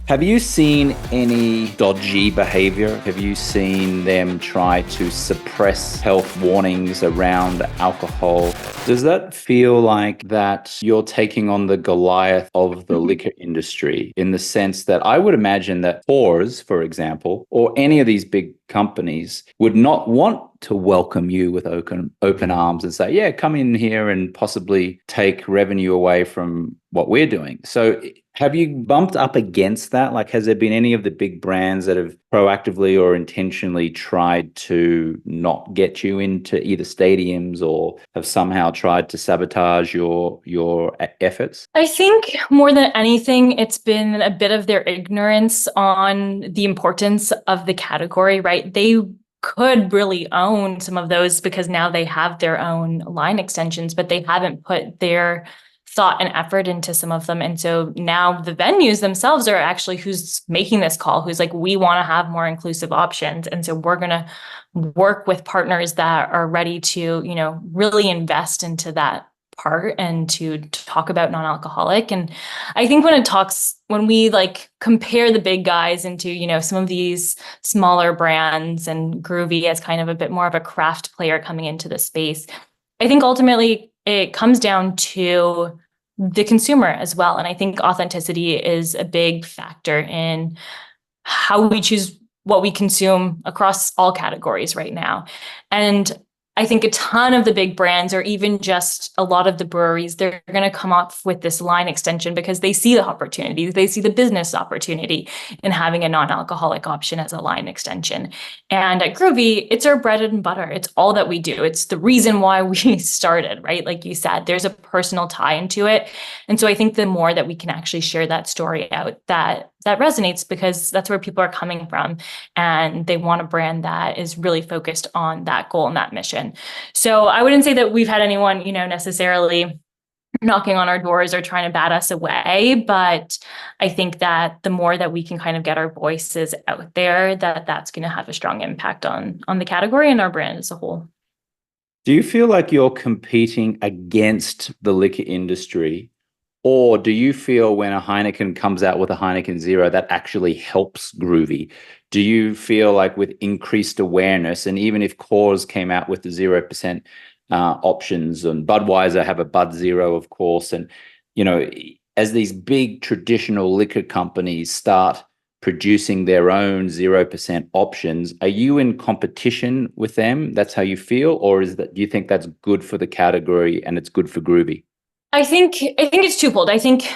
Have you seen any dodgy behavior? Have you seen them try to suppress health warnings around alcohol? Does that feel like that you're taking on the Goliath of the liquor industry in the sense that I would imagine that Coors, for example, or any of these big companies would not want to welcome you with open arms and say, yeah, come in here and possibly take revenue away from what we're doing. So have you bumped up against that? Like, has there been any of the big brands that have proactively or intentionally tried to not get you into either stadiums or have somehow tried to sabotage your efforts? I think more than anything, it's been a bit of their ignorance on the importance of the category, right? They could really own some of those because now they have their own line extensions, but they haven't put their thought and effort into some of them. And so now the venues themselves are actually who's making this call, who's like, we want to have more inclusive options. And so we're going to work with partners that are ready to, really invest into that part and to talk about non-alcoholic. And I think when we like compare the big guys into, some of these smaller brands and Groovy as kind of a bit more of a craft player coming into the space, I think ultimately it comes down to the consumer as well. And I think authenticity is a big factor in how we choose what we consume across all categories right now. And I think a ton of the big brands, or even just a lot of the breweries, they're going to come up with this line extension because they see the opportunities. They see the business opportunity in having a non-alcoholic option as a line extension. And at Groovy, it's our bread and butter. It's all that we do. It's the reason why we started, right? Like you said, there's a personal tie into it. And so I think the more that we can actually share that story out, that resonates because that's where people are coming from and they want a brand that is really focused on that goal and that mission. So I wouldn't say that we've had anyone, necessarily knocking on our doors or trying to bat us away, but I think that the more that we can kind of get our voices out there, that's going to have a strong impact on the category and our brand as a whole. Do you feel like you're competing against the liquor industry? Or do you feel when a Heineken comes out with a Heineken Zero, that actually helps Groovy? Do you feel like with increased awareness, and even if Coors came out with the 0% options, and Budweiser have a Bud Zero, of course, and, as these big traditional liquor companies start producing their own 0% options, are you in competition with them? That's how you feel? Or do you think that's good for the category and it's good for Groovy? I think it's twofold. I think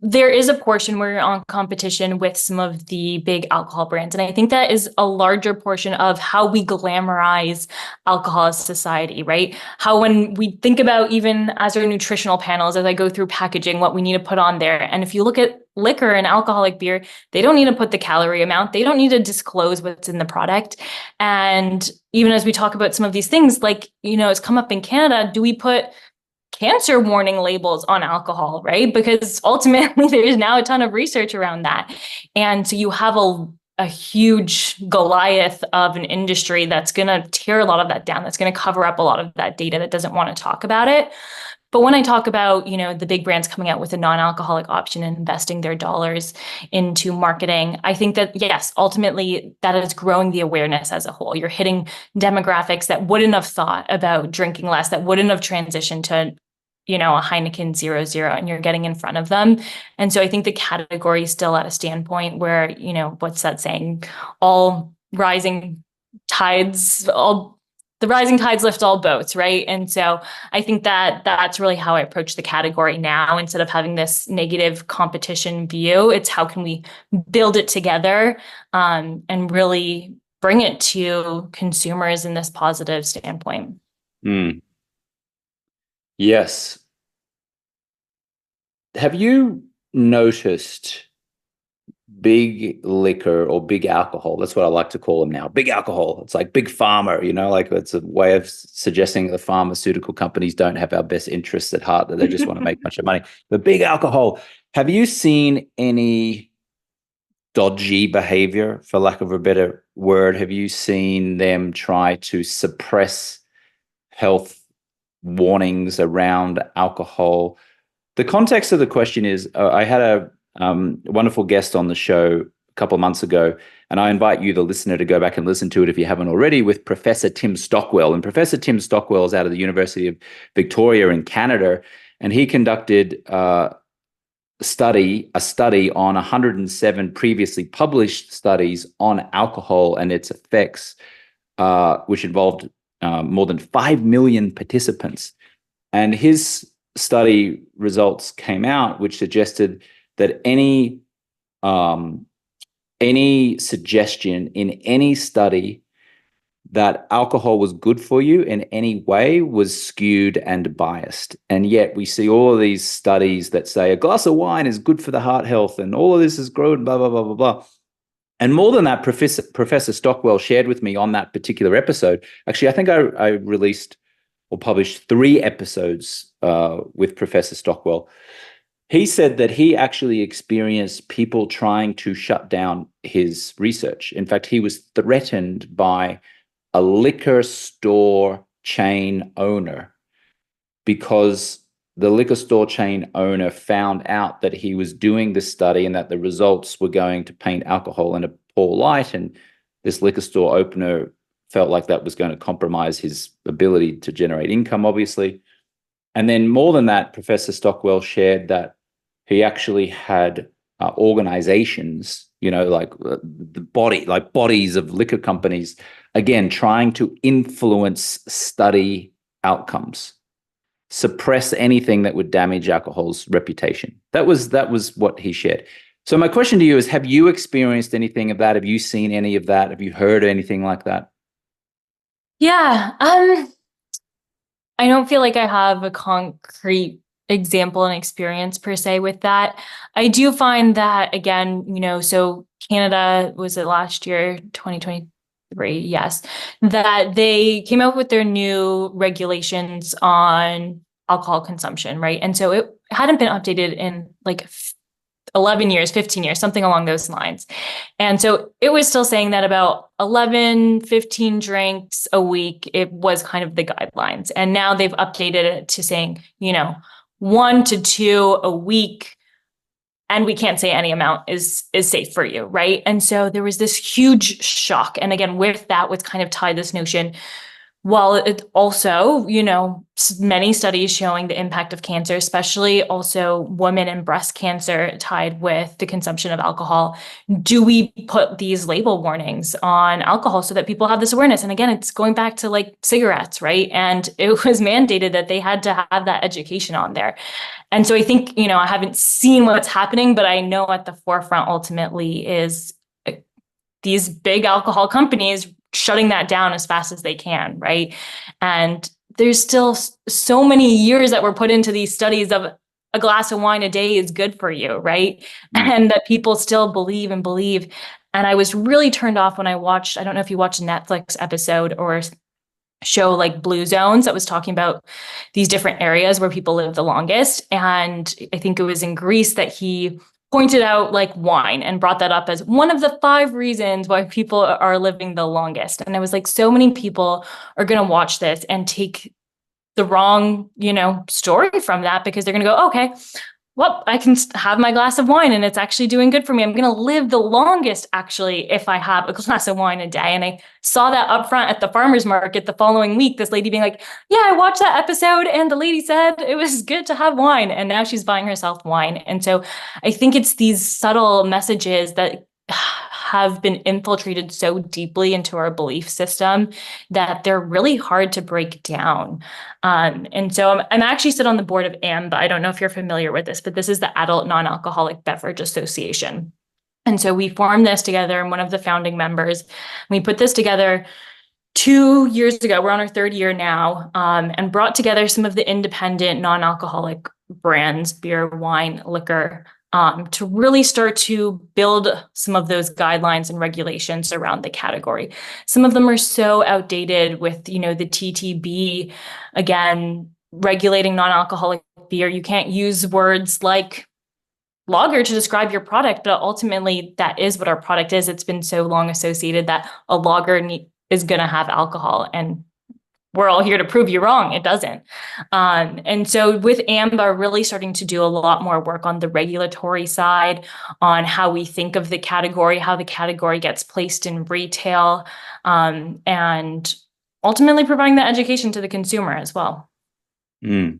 there is a portion where you're on competition with some of the big alcohol brands. And I think that is a larger portion of how we glamorize alcohol as society, right? How when we think about even as our nutritional panels, as I go through packaging, what we need to put on there. And if you look at liquor and alcoholic beer, they don't need to put the calorie amount. They don't need to disclose what's in the product. And even as we talk about some of these things, like, it's come up in Canada, do we put cancer warning labels on alcohol, right? Because ultimately there's now a ton of research around that. And so you have a huge Goliath of an industry that's going to tear a lot of that down, that's going to cover up a lot of that data that doesn't want to talk about it. But when I talk about, the big brands coming out with a non-alcoholic option and investing their dollars into marketing, I think that, yes, ultimately that is growing the awareness as a whole. You're hitting demographics that wouldn't have thought about drinking less, that wouldn't have transitioned to, a Heineken 0.0, and you're getting in front of them. And so I think the category is still at a standpoint where, what's that saying? All rising tides, all the rising tides lift all boats, right? And so I think that that's really how I approach the category now. Instead of having this negative competition view, it's how can we build it together, and really bring it to consumers in this positive standpoint. Mm. Yes. Have you noticed big liquor or big alcohol? That's what I like to call them now. Big alcohol. It's like big pharma, like it's a way of suggesting the pharmaceutical companies don't have our best interests at heart, that they just want to make a bunch of money. But big alcohol. Have you seen any dodgy behavior, for lack of a better word? Have you seen them try to suppress health warnings around alcohol? The context of the question is, I had a wonderful guest on the show a couple of months ago. And I invite you, the listener, to go back and listen to it if you haven't already, with Professor Tim Stockwell. And Professor Tim Stockwell is out of the University of Victoria in Canada. And he conducted a study on 107 previously published studies on alcohol and its effects, which involved more than 5 million participants. And his study results came out, which suggested that any suggestion in any study that alcohol was good for you in any way was skewed and biased. And yet we see all of these studies that say a glass of wine is good for the heart health and all of this is good, blah, blah, blah, blah, blah. And more than that, Professor Stockwell shared with me on that particular episode. Actually, I think I released or published 3 episodes with Professor Stockwell. He said that he actually experienced people trying to shut down his research. In fact, he was threatened by a liquor store chain owner because the liquor store chain owner found out that he was doing this study and that the results were going to paint alcohol in a poor light. And this liquor store owner felt like that was going to compromise his ability to generate income, obviously. And then more than that, Professor Stockwell shared that he actually had organizations, like bodies of liquor companies, again, trying to influence study outcomes, suppress anything that would damage alcohol's reputation. That was what he shared. So my question to you is, have you experienced anything of that? Have you seen any of that? Have you heard anything like that? Yeah. I don't feel like I have a concrete example and experience per se with that. I do find that, again, so Canada, was it last year, 2023? Yes, that they came out with their new regulations on alcohol consumption, right? And so it hadn't been updated in like 11 years, 15 years, something along those lines. And so it was still saying that about 11, 15 drinks a week, it was kind of the guidelines. And now they've updated it to saying, 1 to 2 a week. And we can't say any amount is safe for you, right? And so there was this huge shock. And again, with that, what's kind of tied this notion, while it also, many studies showing the impact of cancer, especially also women and breast cancer tied with the consumption of alcohol, do we put these label warnings on alcohol so that people have this awareness? And again, it's going back to like cigarettes, right? And it was mandated that they had to have that education on there. And so I think, I haven't seen what's happening, but I know at the forefront ultimately is these big alcohol companies shutting that down as fast as they can, right? And there's still so many years that were put into these studies of a glass of wine a day is good for you, right? And that people still believe. And I was really turned off when I watched, I don't know if you watched a Netflix episode or show like Blue Zones that was talking about these different areas where people live the longest. And I think it was in Greece that he pointed out like wine and brought that up as one of the 5 reasons why people are living the longest. And I was like, so many people are going to watch this and take the wrong, story from that, because they're going to go, okay, well, I can have my glass of wine and it's actually doing good for me. I'm going to live the longest, actually, if I have a glass of wine a day. And I saw that up front at the farmer's market the following week, this lady being like, yeah, I watched that episode and the lady said it was good to have wine. And now she's buying herself wine. And so I think it's these subtle messages that have been infiltrated so deeply into our belief system that they're really hard to break down. And so I'm actually sit on the board of AMB. I don't know if you're familiar with this, but this is the Adult Non-Alcoholic Beverage Association. And so we formed this together. I'm one of the founding members. We put this together 2 years ago. We're on our 3rd year now, and brought together some of the independent non-alcoholic brands, beer, wine, liquor, to really start to build some of those guidelines and regulations around the category. Some of them are so outdated with, the TTB, again, regulating non-alcoholic beer. You can't use words like lager to describe your product, but ultimately that is what our product is. It's been so long associated that a lager is going to have alcohol, and we're all here to prove you wrong. It doesn't. And so with AMBA, really starting to do a lot more work on the regulatory side, on how we think of the category, how the category gets placed in retail, and ultimately providing that education to the consumer as well. Mm.